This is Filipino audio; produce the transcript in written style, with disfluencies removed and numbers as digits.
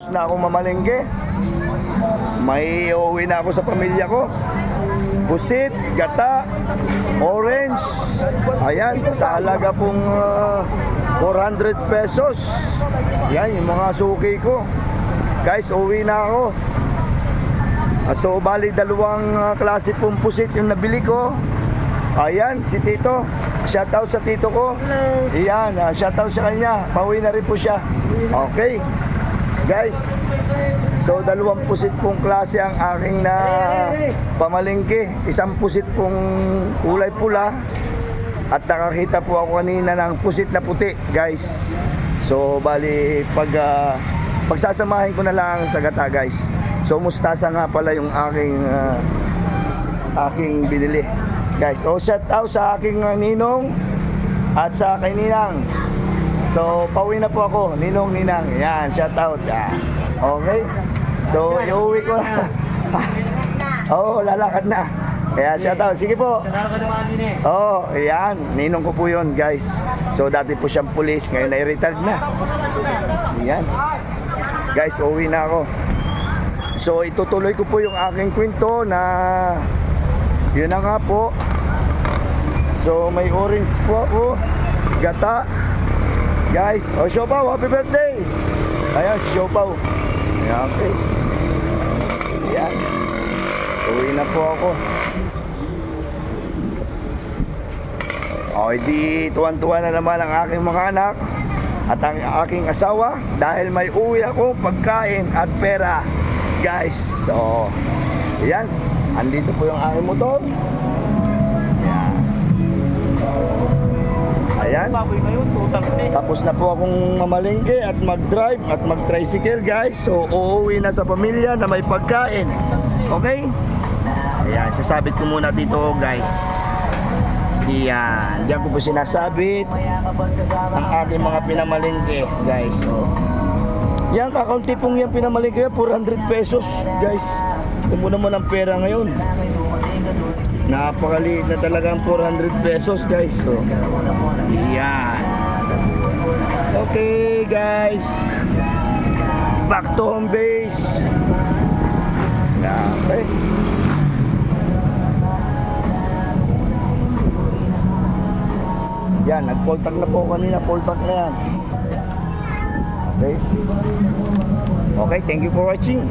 Na ako mamalengke. May uuwi na ako sa pamilya ko. Pusit, gata, orange. Ayan, sa halaga pong 400 pesos. Yan, yung mga suki ko. Guys, uuwi na ako. So, bali dalawang klase pong pusit yung nabili ko. Ayan, si Tito. Shoutout sa Tito ko. Ayan, shoutout sa kanya. Pauwi na rin po siya. Okay. Guys, so dalawang pusit pong klase ang aking na pamalengke. Isang pusit pong kulay pula. At nakakita po ako kanina ng pusit na puti, guys. So, bali, pagsasamahin ko na lang sa gata, guys. So, mustasa nga pala yung aking binili, guys. So, shout out sa aking ninong at sa kay Ninang. So, pauwi na po ako, Ninong, Ninang. Yan, shout out. Yan. Okay? So, iuwi ko na. Oo, lalakad na. Kaya shout out. Sige po. Oo, yan. Ninong ko po yun, guys. So, dati po siyang pulis. Ngayon ay retired na. Yan. Guys, uwi na ako. So, itutuloy ko po yung aking kwento na yun na nga po. So, may orange po ako. Gata. Guys, Siopaw, happy birthday! Ayan, si Siopaw. Ayan, okay. Ayan. Uwi na po ako. Okay, di tuwan-tuwa na naman ang aking mga anak at ang aking asawa dahil may uwi ako pagkain at pera. Guys, so ayan, andito po yung aking motor. Ayan. Tapos na po akong mamalengke at mag-drive at mag-tricycle, guys. So uuwi na sa pamilya na may pagkain. Okay? Ayan, sasabit ko muna dito, guys. Ayan, diyan ko po sinasabit ang ating mga pinamalengke, guys. So, yan, kakaunti pong yan pinamalengke, 400 pesos, guys. Ito naman ang pera ngayon. Napakaliit na talaga ang 400 pesos, guys. So, yan. Okay, guys. Back to home base. Okay. Yan, nag-full tank na po kanina. Full tank na yan. Okay. Okay, thank you for watching.